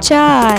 4،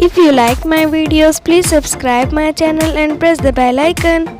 If you like my videos, please subscribe my channel and press the bell icon.